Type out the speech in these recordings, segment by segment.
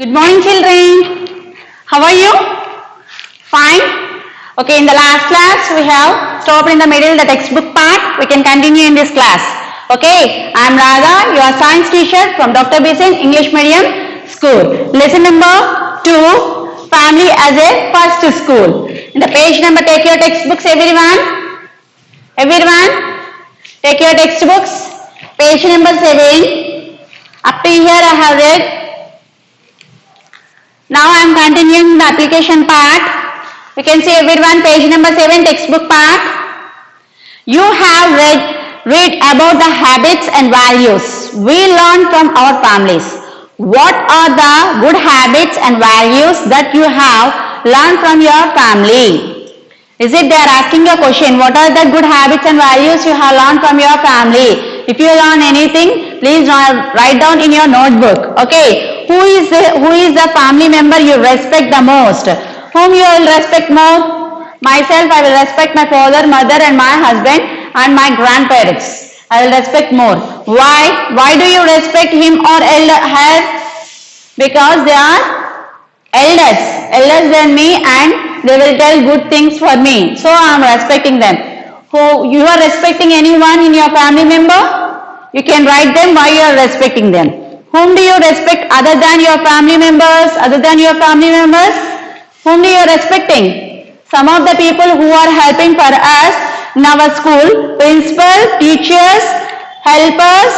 Good morning, children. How are you? Fine. Okay, in the last class we have stopped in the middle the textbook part. We can continue in this class. Okay, I am Radha, your science teacher from Dr. Bisen English Medium School. Lesson number 2, Family as a First School. In the page number, take your textbooks, everyone. Everyone, take your textbooks. Page number 7. Up to here I have read. Now I am continuing the application part. You can see everyone, page number 7, textbook part. You have read about the habits and values we learn from our families. What are the good habits and values that you have learned from your family? Is it they are asking a question, what are the good habits and values you have learned from your family? If you learn anything, please write down in your notebook. Okay. Who is the family member you respect the most? Whom you will respect more? Myself, I will respect my father, mother and my husband and my grandparents. I will respect more. Why? Why do you respect him or her? Because they are elders than me and they will tell good things for me. So I am respecting them. Who you are respecting anyone in your family member? You can write them why you are respecting them. Whom do you respect other than your family members? Whom do you respecting? Some of the people who are helping for us in our school, principal, teachers, helpers,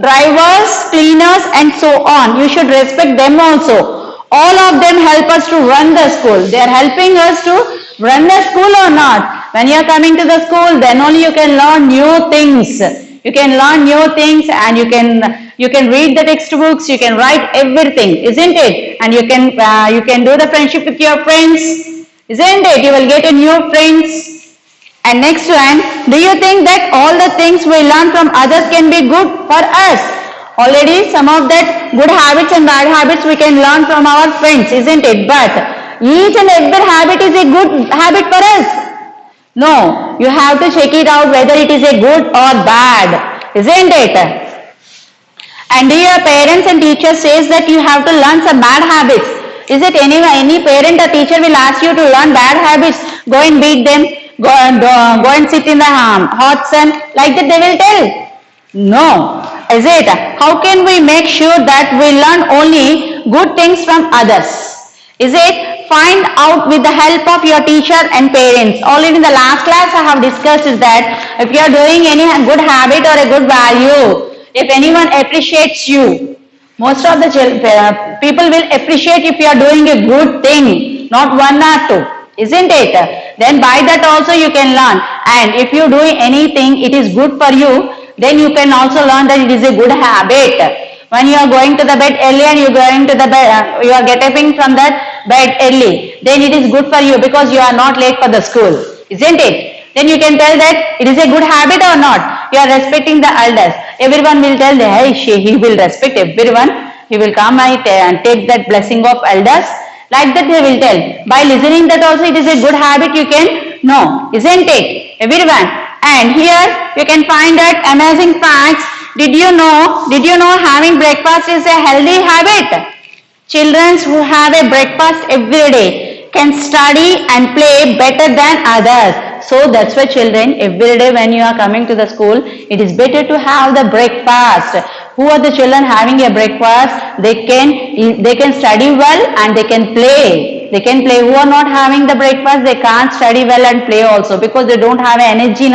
drivers, cleaners and so on. You should respect them also. All of them help us to run the school. They are helping us to run the school or not. When you are coming to the school, then only you can learn new things. You can learn new things and you can read the textbooks, you can write everything, isn't it? And you can do the friendship with your friends, isn't it? You will get a new friends. And next one, do you think that all the things we learn from others can be good for us? Already some of that good habits and bad habits we can learn from our friends, isn't it? But each and every habit is a good habit for us. No, you have to check it out whether it is a good or bad, isn't it? And your parents and teachers says that you have to learn some bad habits. Is it any parent or teacher will ask you to learn bad habits? Go and beat them, go and sit in the hot sun, like that they will tell? No, is it? How can we make sure that we learn only good things from others? Is it? Find out with the help of your teacher and parents. Already in the last class I have discussed is that if you are doing any good habit or a good value, if anyone appreciates you, most of the people will appreciate if you are doing a good thing, not one or two, isn't it? Then by that also you can learn. And if you do anything, it is good for you, then you can also learn that it is a good habit. When you are going to the bed early and you are getting from that bed early, then it is good for you because you are not late for the school, isn't it? Then you can tell that it is a good habit or not. You are respecting the elders. Everyone will tell that hey, he will respect everyone. He will come and take that blessing of elders. Like that they will tell. By listening that also it is a good habit you can know, isn't it? Everyone. And here you can find that amazing facts. Did you know having breakfast is a healthy habit? Children who have a breakfast every day can study and play better than others. So that's why children, every day when you are coming to the school, it is better to have the breakfast. Who are the children having a breakfast? They can study well and they can play. They can play. Who are not having the breakfast, they can't study well and play also because they don't have energy.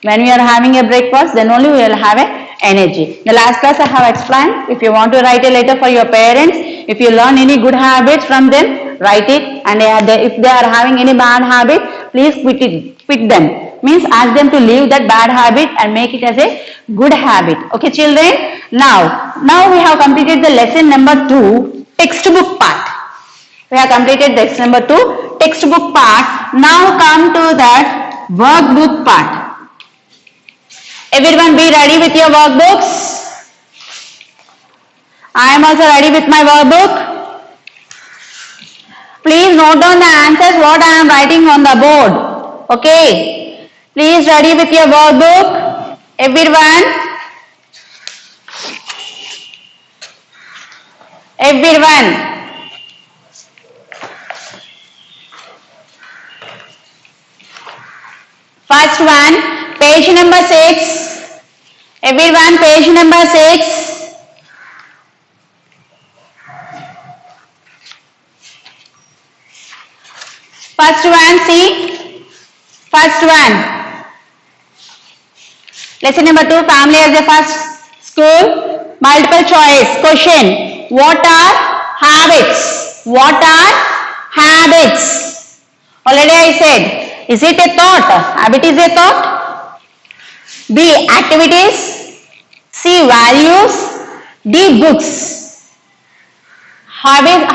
When we are having a breakfast, then only we will have energy. The last class I have explained. If you want to write a letter for your parents, if you learn any good habits from them, write it. And if they are having any bad habit, please quit them. Means ask them to leave that bad habit and make it as a good habit. Okay, children. Now we have completed the lesson number 2, textbook part. We have completed lesson number 2, textbook part. Now come to that workbook part. Everyone be ready with your workbooks. I am also ready with my workbook. Please note down the answers what I am writing on the board. Okay. Please ready with your workbook. Everyone. Everyone. First one, page number 6. Everyone, page number 6. First one, see. First one. Lesson number 2, family as a first school. Multiple choice. Question. What are habits? What are habits? Already I said. Is it a thought? Habit is a thought. B. Activities. C. Values. D. Books. Habits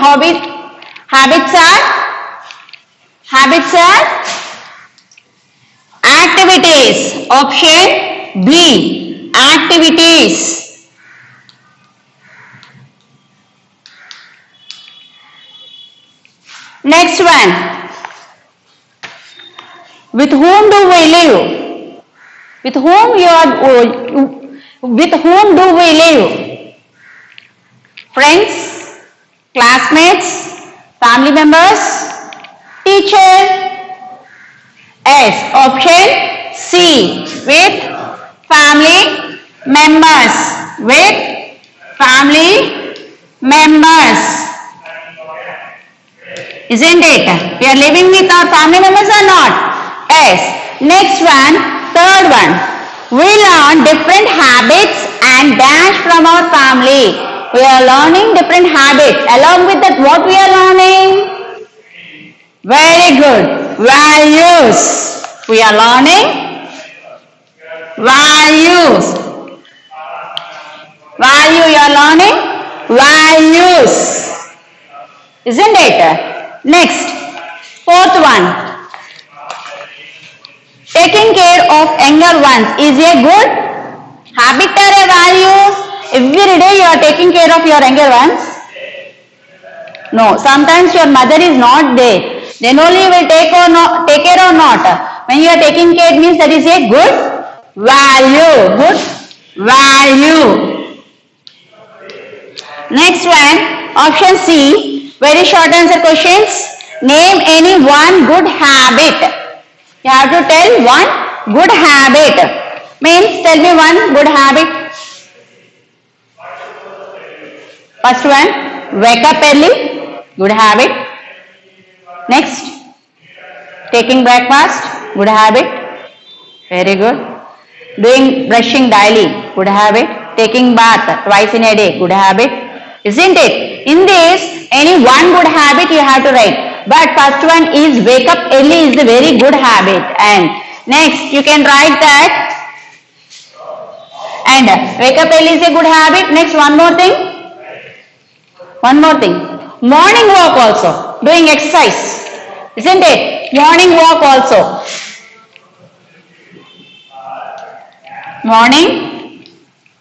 are activities. Option B. Activities. Next one. With whom do we live? With whom do we live? Friends, classmates, family members, teacher. S. Option C. With family members. With family members. Isn't it? We are living with our family members or not? Yes. Next one, third one. We learn different habits and dash from our family. We are learning different habits. Along with that, what we are learning? Very good. Values. We are learning values. Value, you are learning values. Isn't it? Next, fourth one. Taking care of younger ones is a good habit or a value? Every day you are taking care of your younger ones? No, sometimes your mother is not there. Then only you will take care or not. When you are taking care, it means that is a good value. Good value. Next one, option C. Very short answer questions. Name any one good habit. You have to tell one good habit. Means tell me one good habit. First one, wake up early. Good habit. Next, taking breakfast. Good habit. Very good. Doing brushing daily. Good habit. Taking bath twice in a day. Good habit. Isn't it? In this, any one good habit you have to write. But first one is wake up early is a very good habit. And next, you can write that. And wake up early is a good habit. Next, one more thing. One more thing. Morning walk also. Doing exercise. Isn't it? Morning walk also. Morning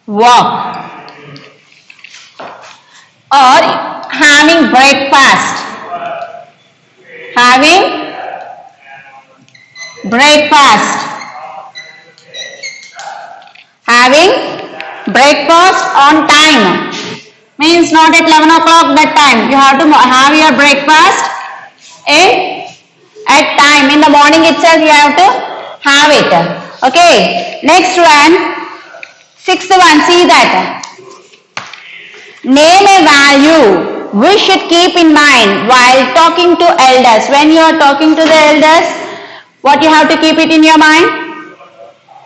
walk. Or having breakfast. Having breakfast. Having breakfast on time. Means not at 11 o'clock that time. You have to have your breakfast at time. In the morning itself you have to have it. Okay. Next one. Sixth one. See that. Name a value we should keep in mind while talking to elders. When you are talking to the elders, what you have to keep it in your mind?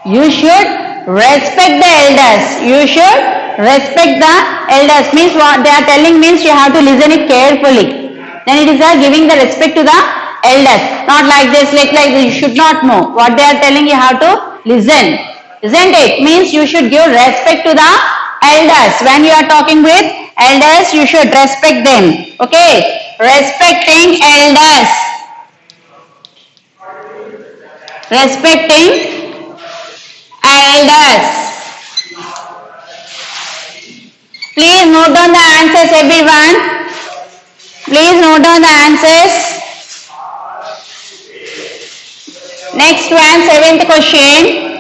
You should respect the elders. You should respect the elders. Means what they are telling means you have to listen it carefully. Then it is giving the respect to the elders. Not like this, like you should not know. What they are telling you have to listen. Isn't it? Means you should give respect to the elders. When you are talking with elders, you should respect them. Okay? Respecting elders. Respecting elders. Please note down the answers, everyone. Please note down the answers. Next one, seventh question.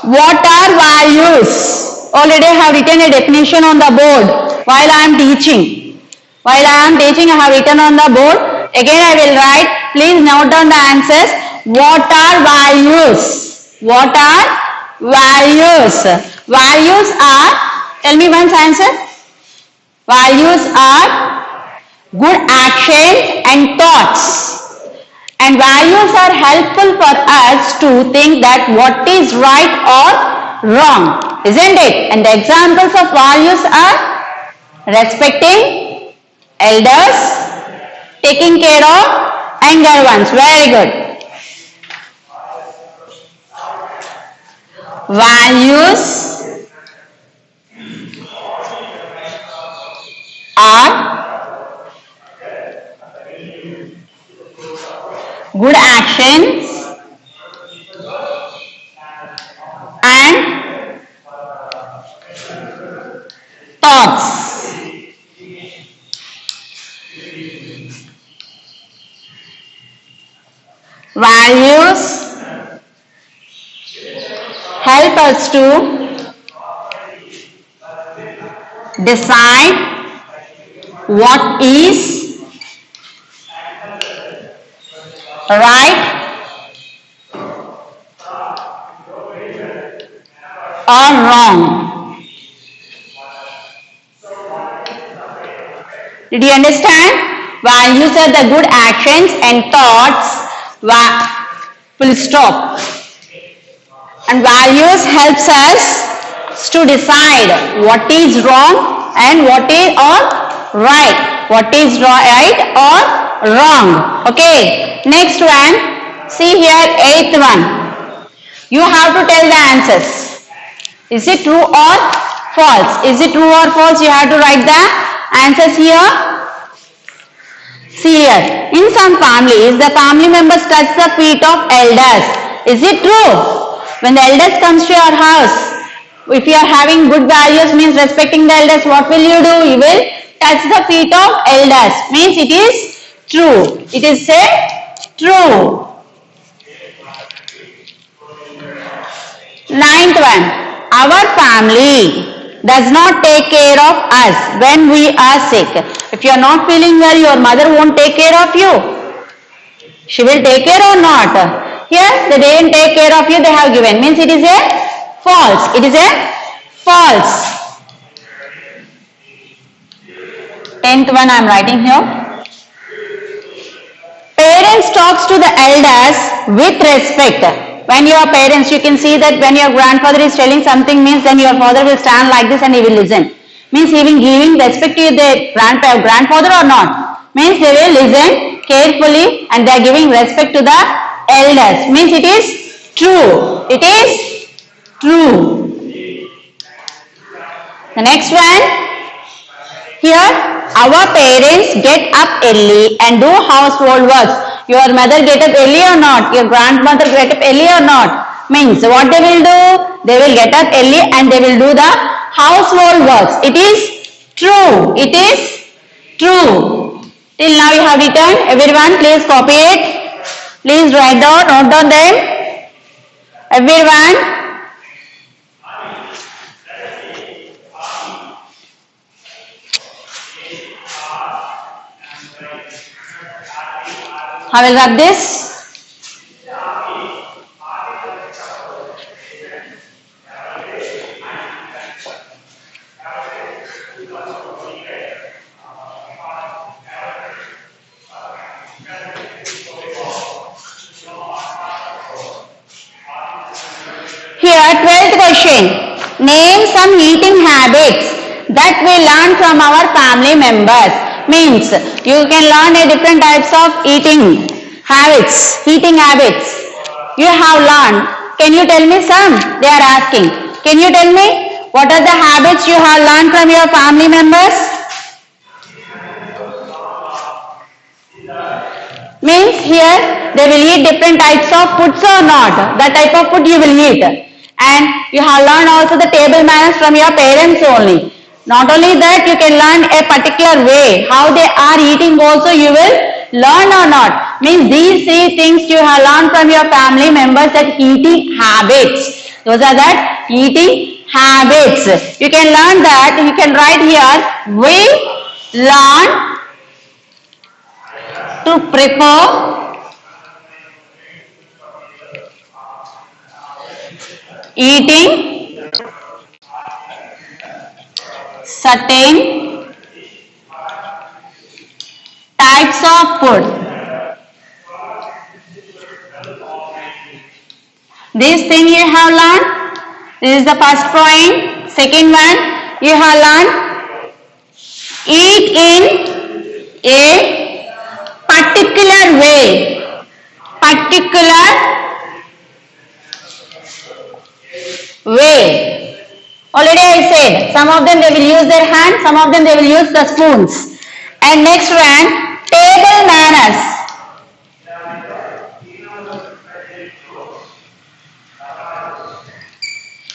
What are values? Already I have written a definition on the board while I am teaching. While I am teaching, I have written on the board. Again I will write. Please note down the answers. What are values? What are values? Values are, tell me one answer. Values are good actions and thoughts. And values are helpful for us to think that what is right or wrong, isn't it? And the examples of values are respecting elders, taking care of younger ones. Very good. Values are good actions and thoughts. Values help us to decide what is right or wrong. Did you understand? Values are the good actions and thoughts. Full stop. And values helps us to decide what is wrong and what is right. What is right or wrong. Okay. Next one. See here, 8th one. You have to tell the answers. Is it true or false? Is it true or false? You have to write the answers here. See here, in some families, the family members touch the feet of elders. Is it true? When the elders comes to your house, if you are having good values, means respecting the elders, what will you do? You will touch the feet of elders. Means it is true. It is said true. 9th one, our family does not take care of us when we are sick. If you are not feeling well, your mother won't take care of you. She will take care or not? Here, they didn't take care of you, they have given. Means it is a false. It is a false. 10th one I am writing here. Parents talks to the elders with respect. When your parents, you can see that when your grandfather is telling something, means then your father will stand like this and he will listen. Means he will giving respect to their grandfather or not. Means they will listen carefully and they are giving respect to the elders. Means it is true. It is true. The next one. Here, our parents get up early and do household works. Your mother get up early or not? Your grandmother get up early or not? Means what they will do? They will get up early and they will do the household works. It is true. It is true. Till now you have written. Everyone please copy it. Please write down, note down them. Everyone. I will wrap this. Here, 12th question. Name some eating habits that we learn from our family members. Means you can learn a different types of eating habits. You have learned. Can you tell me some? They are asking. Can you tell me what are the habits you have learned from your family members? Means here they will eat different types of foods or not. That type of food you will eat. And you have learned also the table manners from your parents only. Not only that, you can learn a particular way. How they are eating also you will learn or not. Means these 3 things you have learned from your family members, that eating habits. Those are that eating habits. You can learn that. You can write here. We learn to prepare, eating certain types of food. This thing you have learned. This is the first point. Second one, you have learned eat in a particular way. Particular way. Already I said, some of them they will use their hands, some of them they will use the spoons. And next one, table manners.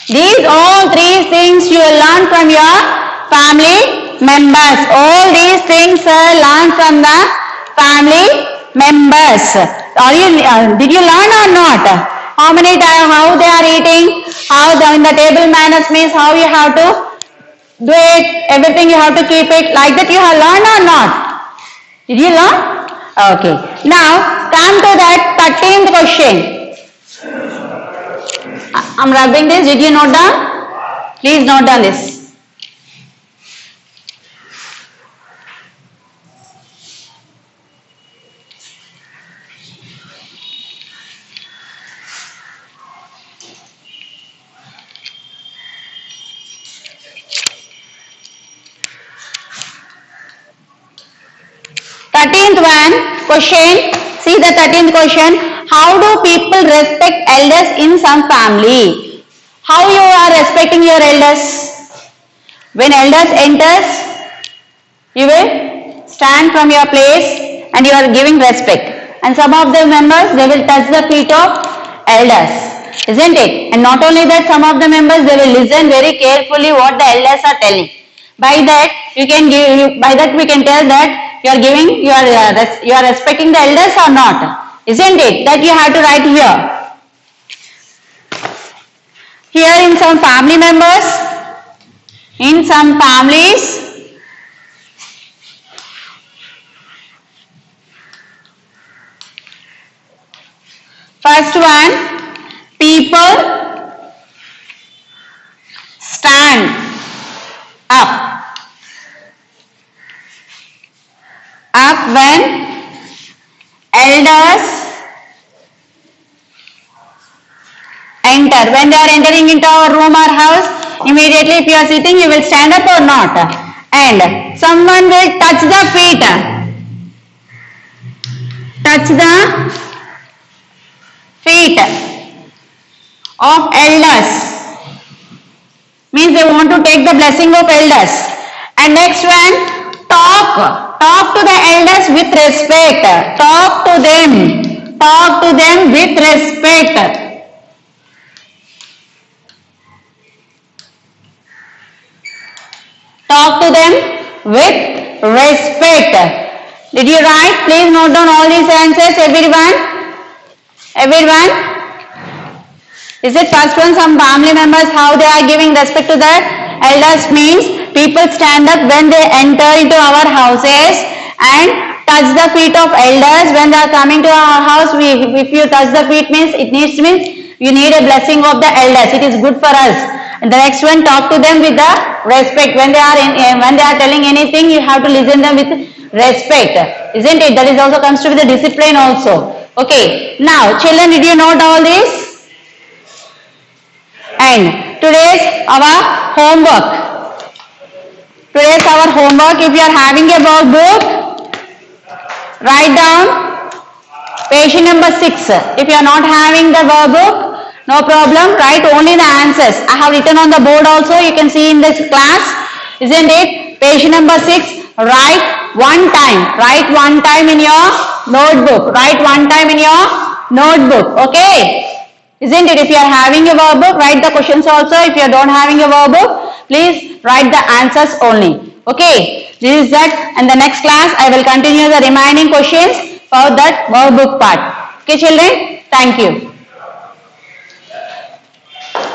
These all three things you will learn from your family members. All these things are learned from the family members. Did you learn or not? How many times, how they are eating, in the table manners means how you have to do it, everything you have to keep it, like that you have learned or not? Did you learn? Okay. Now, come to that 13th question. I'm rubbing this. Did you note down? Please note down this. Question. See the 13th question. How do people respect elders in some family? How you are respecting your elders? When elders enters, you will stand from your place and you are giving respect. And some of the members, they will touch the feet of elders, isn't it? And not only that, some of the members, they will listen very carefully what the elders are telling. By that, we can tell that you are giving, you are respecting the elders or not, isn't it? That you have to write here. Here in some family members, in some families, first one, people stand up when elders enter. When they are entering into our room or house, immediately if you are sitting, you will stand up or not. And someone will touch the feet. Touch the feet of elders. Means they want to take the blessing of elders. And next one, talk. Talk to the elders with respect. Talk to them. Talk to them with respect. Talk to them with respect. Did you write? Please note down all these answers, everyone. Everyone? Is it first one, some family members, how they are giving respect to the elders means people stand up when they enter into our houses and touch the feet of elders when they are coming to our house. If you touch the feet means you need a blessing of the elders. It is good for us. And the next one, talk to them with the respect. When they are telling anything, you have to listen them with respect, isn't it? That is also comes to the discipline also. Okay. Now, children, did you note all this? And today's our homework. Today's our homework. If you are having a workbook, write down page number 6. If you are not having the workbook, no problem. Write only the answers. I have written on the board also. You can see in this class, isn't it? Page number 6. Write one time. Write one time in your notebook. Write one time in your notebook. Okay. Isn't it? If you are having a workbook, write the questions also. If you are not having a workbook, please write the answers only. Okay. This is that. And the next class, I will continue the remaining questions for that workbook part. Okay, children? Thank you.